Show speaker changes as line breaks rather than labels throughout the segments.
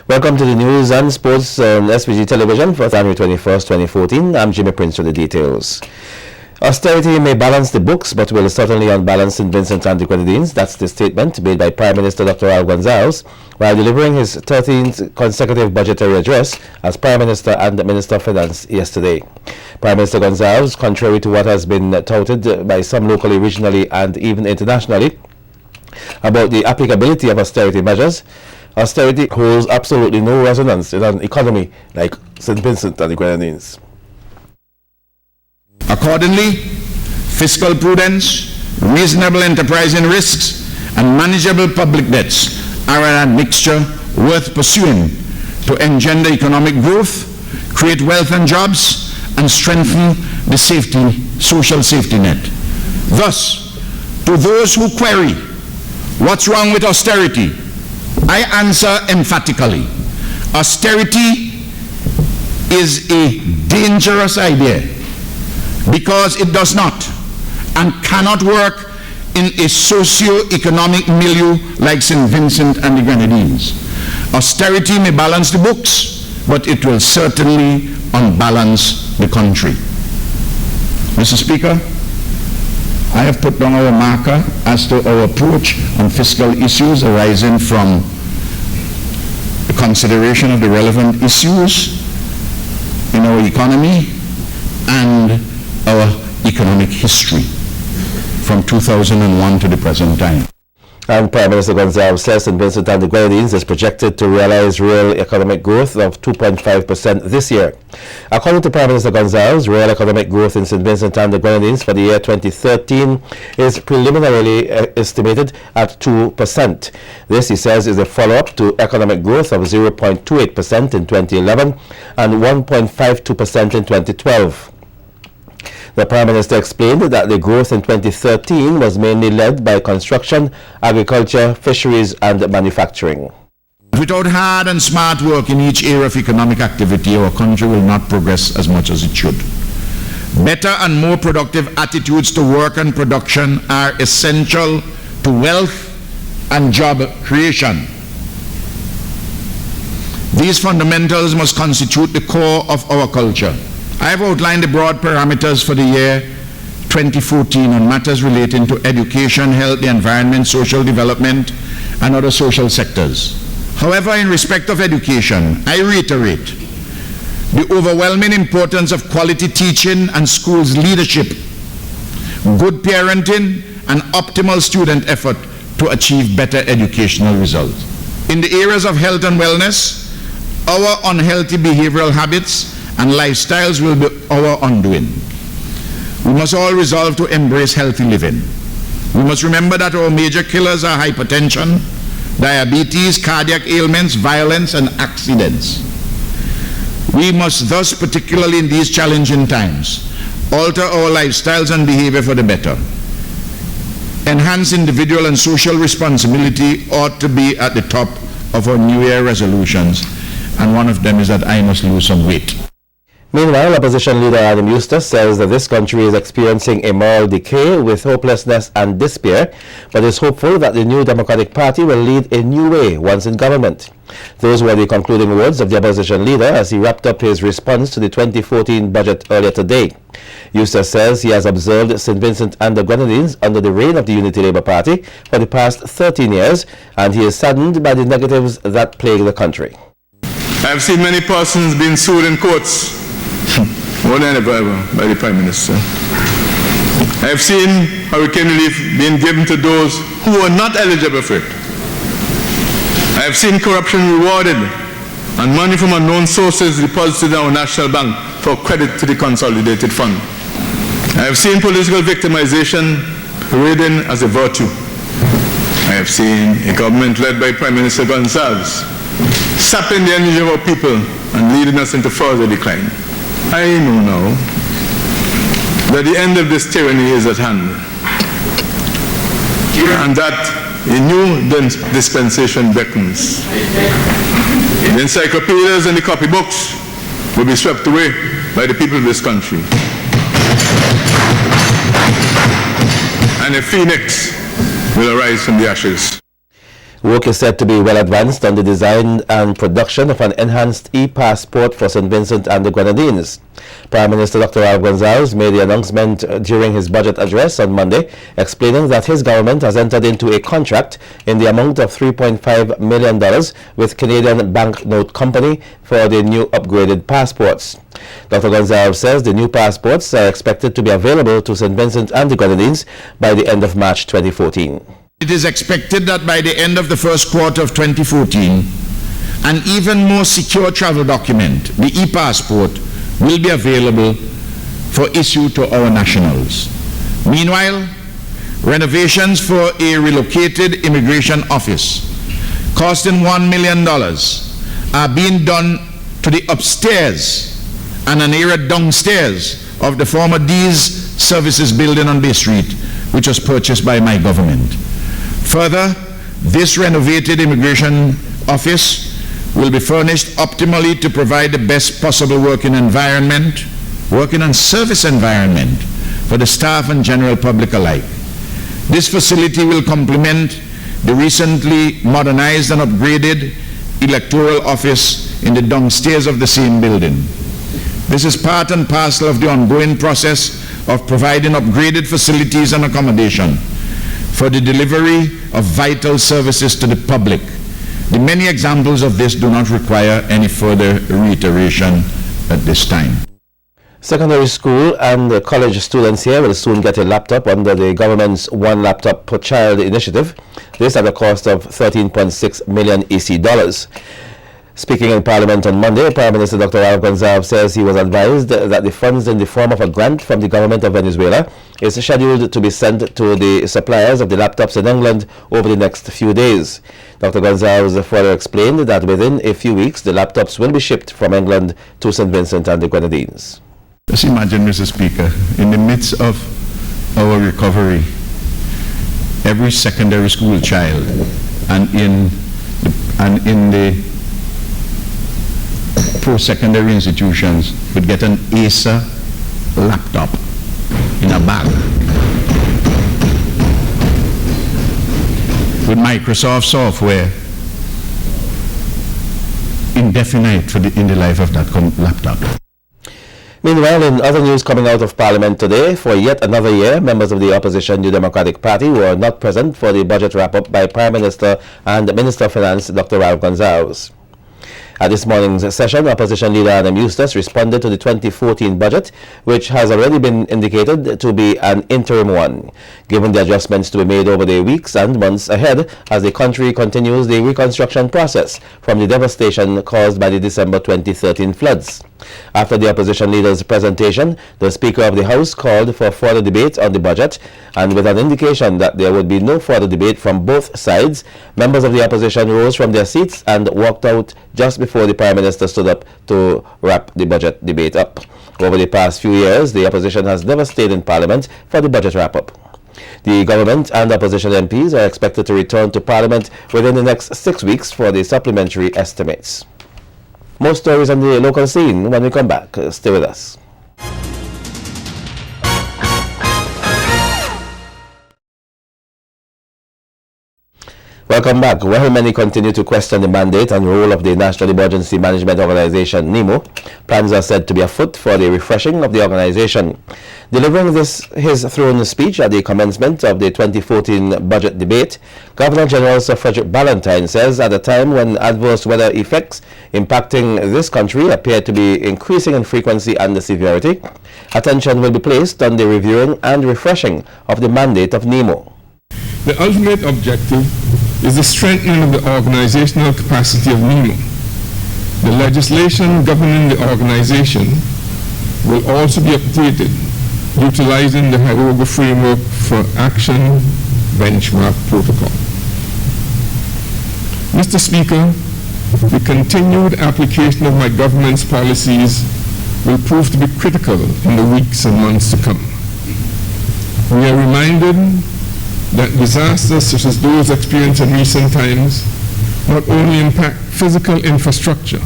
Welcome to the news and sports on SVG Television for January 21st, 2014. I'm Jimmy Prince with the details. Austerity may balance the books, but will certainly unbalance St. Vincent and the Grenadines. That's the statement made by Prime Minister Dr. Al Gonzalez while delivering his 13th consecutive budgetary address as Prime Minister and Minister of Finance yesterday. Prime Minister Gonzalez, contrary to what has been touted by some locally, regionally, and even internationally about the applicability of austerity measures, austerity holds absolutely no resonance in an economy like St. Vincent and the Grenadines.
Accordingly, fiscal prudence, reasonable enterprising risks, and manageable public debts are an admixture worth pursuing to engender economic growth, create wealth and jobs, and strengthen the social safety net. Thus, to those who query what's wrong with austerity, I answer emphatically: austerity is a dangerous idea because it does not and cannot work in a socio-economic milieu like St. Vincent and the Grenadines. Austerity may balance the books, but it will certainly unbalance the country. Mr. Speaker, I have put down our marker as to our approach on fiscal issues arising from the consideration of the relevant issues in our economy and our economic history from 2001 to the present time.
And Prime Minister Gonzalez says St. Vincent and the Grenadines is projected to realize real economic growth of 2.5% this year. According to Prime Minister Gonzalez, real economic growth in St. Vincent and the Grenadines for the year 2013 is preliminarily estimated at 2%. This, he says, is a follow-up to economic growth of 0.28% in 2011 and 1.52% in 2012. The Prime Minister explained that the growth in 2013 was mainly led by construction, agriculture, fisheries, and manufacturing.
Without hard and smart work in each area of economic activity, our country will not progress as much as it should. Better and more productive attitudes to work and production are essential to wealth and job creation. These fundamentals must constitute the core of our culture. I have outlined the broad parameters for the year 2014 on matters relating to education, health, the environment, social development, and other social sectors. However, in respect of education, I reiterate the overwhelming importance of quality teaching and schools leadership, good parenting, and optimal student effort to achieve better educational results. In the areas of health and wellness, our unhealthy behavioral habits and lifestyles will be our undoing. We must all resolve to embrace healthy living. We must remember that our major killers are hypertension, diabetes, cardiac ailments, violence, and accidents. We must thus, particularly in these challenging times, alter our lifestyles and behavior for the better. Enhance individual and social responsibility ought to be at the top of our New Year resolutions, and one of them is that I must lose some weight.
Meanwhile, opposition leader Adam Eustace says that this country is experiencing a moral decay with hopelessness and despair, but is hopeful that the new Democratic Party will lead a new way once in government. Those were the concluding words of the opposition leader as he wrapped up his response to the 2014 budget earlier today. Eustace says he has observed St. Vincent and the Grenadines under the reign of the Unity Labour Party for the past 13 years, and he is saddened by the negatives that plague the country.
I have seen many persons being sued in courts, more than ever by the Prime Minister. I have seen hurricane relief being given to those who are not eligible for it. I have seen corruption rewarded and money from unknown sources deposited in our national bank for credit to the consolidated fund. I have seen political victimization parading as a virtue. I have seen a government led by Prime Minister Gonzalez sapping the energy of our people and leading us into further decline. I know now that the end of this tyranny is at hand, and that a new dispensation beckons. The encyclopedias and the copybooks will be swept away by the people of this country, and a phoenix will arise from the ashes.
Work is said to be well advanced on the design and production of an enhanced e-passport for St. Vincent and the Grenadines. Prime Minister Dr. Ralph Gonsalves made the announcement during his budget address on Monday, explaining that his government has entered into a contract in the amount of $3.5 million with Canadian Banknote Company for the new upgraded passports. Dr. Gonsalves says the new passports are expected to be available to St. Vincent and the Grenadines by the end of March 2014.
It is expected that by the end of the first quarter of 2014, an even more secure travel document, the e-passport, will be available for issue to our nationals. Meanwhile, renovations for a relocated immigration office costing $1 million are being done to the upstairs and an area downstairs of the former D's Services building on Bay Street, which was purchased by my government. Further, this renovated immigration office will be furnished optimally to provide the best possible working and service environment for the staff and general public alike. This facility will complement the recently modernized and upgraded electoral office in the downstairs of the same building. This is part and parcel of the ongoing process of providing upgraded facilities and accommodation for the delivery of vital services to the public. The many examples of this do not require any further reiteration at this time.
Secondary school and college students here will soon get a laptop under the government's One Laptop Per Child initiative. This at a cost of $13.6 million EC dollars. Speaking in Parliament on Monday, Prime Minister Dr. Ralph Gonsalves says he was advised that the funds in the form of a grant from the government of Venezuela is scheduled to be sent to the suppliers of the laptops in England over the next few days. Dr. Gonsalves further explained that within a few weeks the laptops will be shipped from England to St. Vincent and the Grenadines.
Just imagine, Mr. Speaker, in the midst of our recovery, every secondary school child and in the post-secondary institutions would get an Acer laptop in a bag with Microsoft software indefinite in the life of that laptop.
Meanwhile, in other news coming out of Parliament today, for yet another year, members of the opposition New Democratic Party were not present for the budget wrap-up by Prime Minister and Minister of Finance Dr. Ralph Gonsalves. At this morning's session, Opposition Leader Adam Eustace responded to the 2014 budget, which has already been indicated to be an interim one, given the adjustments to be made over the weeks and months ahead as the country continues the reconstruction process from the devastation caused by the December 2013 floods. After the opposition leader's presentation, the Speaker of the House called for further debate on the budget, and with an indication that there would be no further debate from both sides, members of the opposition rose from their seats and walked out just before the Prime Minister stood up to wrap the budget debate up. Over the past few years, the opposition has never stayed in Parliament for the budget wrap-up. The government and opposition MPs are expected to return to Parliament within the next 6 weeks for the supplementary estimates. More stories on the local scene when we come back. Stay with us. Welcome back. While many continue to question the mandate and role of the National Emergency Management Organization, NEMO, plans are said to be afoot for the refreshing of the organization. Delivering his throne speech at the commencement of the 2014 budget debate, Governor General Sir Frederick Ballantyne says at a time when adverse weather effects impacting this country appear to be increasing in frequency and severity, attention will be placed on the reviewing and refreshing of the mandate of NEMO.
The ultimate objective is the strengthening of the organizational capacity of NEMO. The legislation governing the organization will also be updated, utilizing the Hyoga Framework for Action Benchmark Protocol. Mr. Speaker, the continued application of my government's policies will prove to be critical in the weeks and months to come. We are reminded that disasters such as those experienced in recent times not only impact physical infrastructure,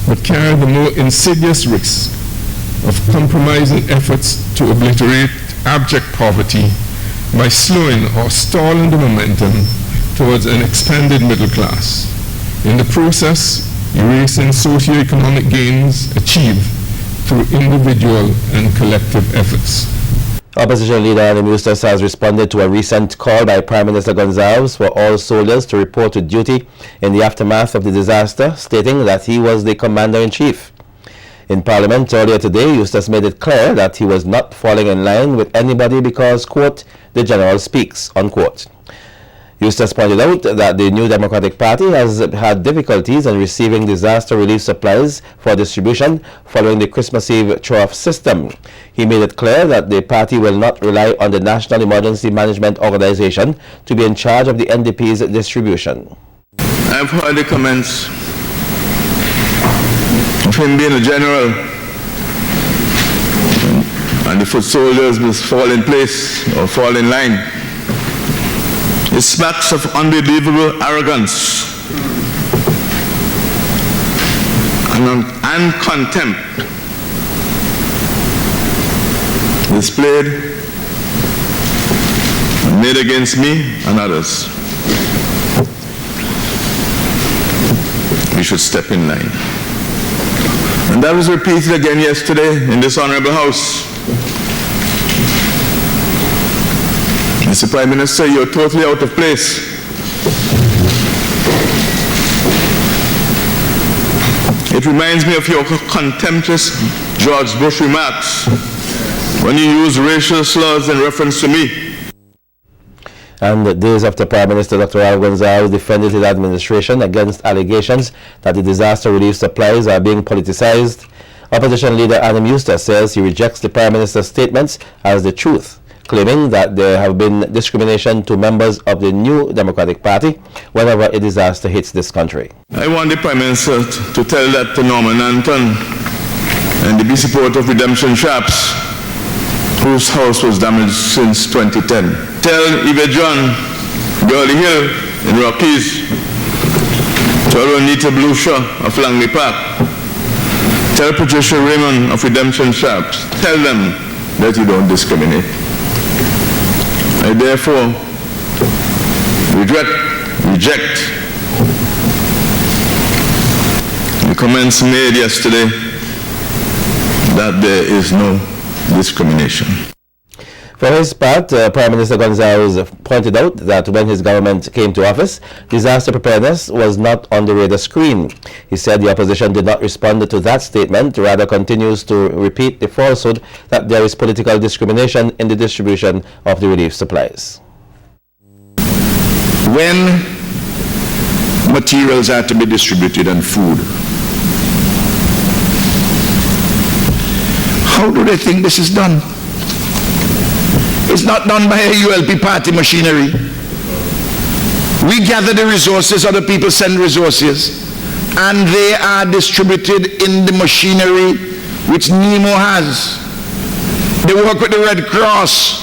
but carry the more insidious risk of compromising efforts to obliterate abject poverty by slowing or stalling the momentum towards an expanded middle class, in the process erasing socio-economic gains achieved through individual and collective efforts.
Opposition leader Adam Eustace has responded to a recent call by Prime Minister Gonzalez for all soldiers to report to duty in the aftermath of the disaster, stating that he was the commander-in-chief. In Parliament earlier today, Eustace made it clear that he was not falling in line with anybody because, quote, the general speaks, unquote. Eustace pointed out that the New Democratic Party has had difficulties in receiving disaster relief supplies for distribution following the Christmas Eve trough system. He made it clear that the party will not rely on the National Emergency Management Organization to be in charge of the NDP's distribution.
I've heard the comments of him being a general and the foot soldiers must fall in place or fall in line. It smacks of unbelievable arrogance and contempt displayed and made against me and others. We should step in line. And that was repeated again yesterday in this honorable house. Mr. Prime Minister, you're totally out of place. It reminds me of your contemptuous George Bush remarks when you used racial slurs in reference to me.
And days after Prime Minister Dr. Al Gonzalez defended his administration against allegations that the disaster relief supplies are being politicized, Opposition leader Adam Eustace says he rejects the Prime Minister's statements as the truth, claiming that there have been discrimination to members of the New Democratic Party whenever a disaster hits this country.
I want the Prime Minister to tell that to Norman Anton and the BC Port of Redemption Shops, whose house was damaged since 2010. Tell Eva John, Gurley Hill in Rockies, tell Anita Blucher of Langley Park, tell Patricia Raymond of Redemption Shops, tell them that you don't discriminate. I therefore reject the comments made yesterday that there is no discrimination.
For his part, Prime Minister Gonzalez pointed out that when his government came to office, disaster preparedness was not on the radar screen. He said the opposition did not respond to that statement, rather continues to repeat the falsehood that there is political discrimination in the distribution of the relief supplies.
When materials are to be distributed and food, how do they think this is done? It's not done by a ULP party machinery. We gather the resources, other people send resources, and they are distributed in the machinery which NEMO has. They work with the Red Cross.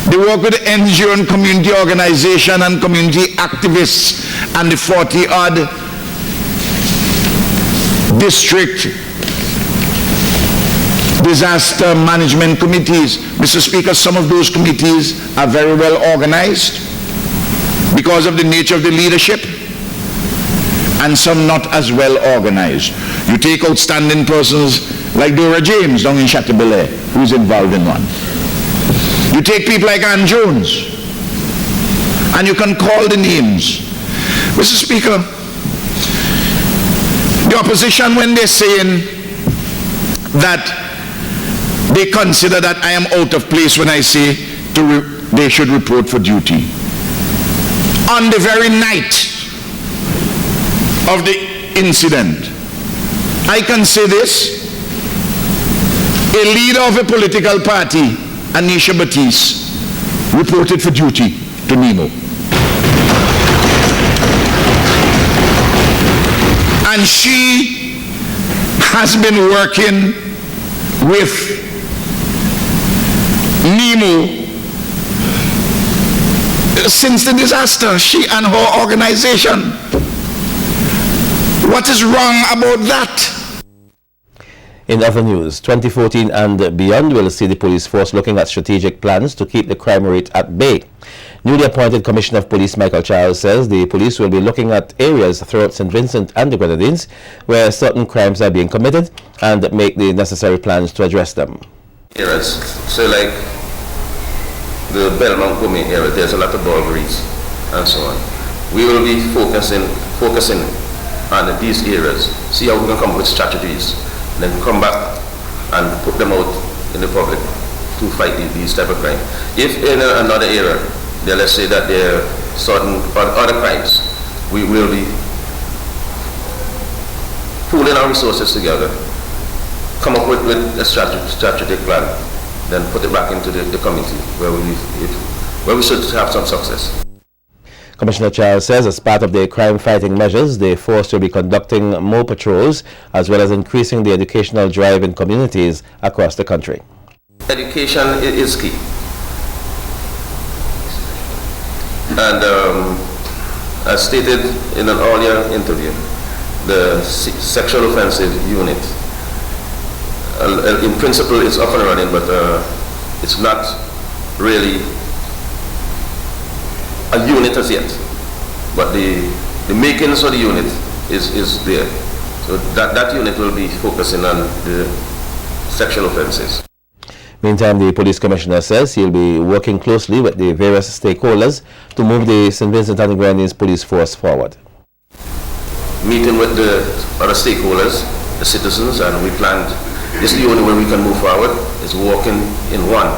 They work with the NGO and community organization and community activists and the 40-odd district disaster management committees. Mr. Speaker, some of those committees are very well organized because of the nature of the leadership, and some not as well organized. You take outstanding persons like Dora James down in Chateaubriand, who's involved in one. You take people like Ann Jones, and you can call the names. Mr. Speaker, the opposition, when they're saying that they consider that I am out of place when I say they should report for duty. On the very night of the incident, I can say this: a leader of a political party, Anisha Batiste, reported for duty to NEMO. And she has been working with NEMO since the disaster, she and her organization. What is wrong about that?
In other news, 2014 and beyond will see the police force looking at strategic plans to keep the crime rate at bay. Newly appointed Commissioner of Police Michael Charles says the police will be looking at areas throughout St. Vincent and the Grenadines where certain crimes are being committed and make the necessary plans to address them.
Areas, so like the Belmont Gumi area, there's a lot of burglaries and so on. We will be focusing on these areas, see how we can come up with strategies, then come back and put them out in the public to fight these type of crime. If in another area, let's say that there are certain other crimes, we will be pooling our resources together, come up with a strategic plan, then put it back into the community where we should have some success.
Commissioner Charles says as part of the crime-fighting measures, the force will be conducting more patrols as well as increasing the educational drive in communities across the country.
Education is key. And as stated in an earlier interview, the sexual offensive unit, in principle, it's up and running, but it's not really a unit as yet. But the makings of the unit is there. So that unit will be focusing on the sexual offenses.
Meantime, the police commissioner says he'll be working closely with the various stakeholders to move the St. Vincent and the Grenadines police force forward.
Meeting with the other stakeholders, the citizens, and we planned, this is the only way we can move forward, is working in one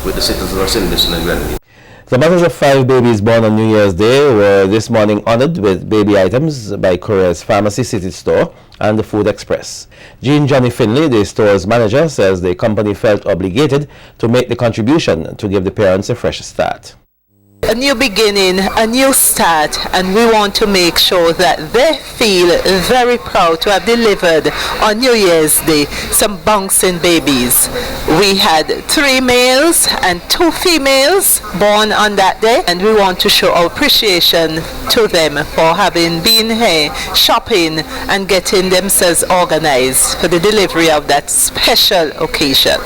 with the citizens of St. Vincent and Grenadines.
The mothers of 5 babies born on New Year's Day were this morning honored with baby items by Courier's Pharmacy City Store and the Food Express. Jean Johnny Finley, the store's manager, says the company felt obligated to make the contribution to give the parents a fresh start.
A new beginning, a new start, and we want to make sure that they feel very proud to have delivered on New Year's Day some bouncing babies. We had 3 males and 2 females born on that day, and we want to show our appreciation to them for having been here shopping and getting themselves organized for the delivery of that special occasion.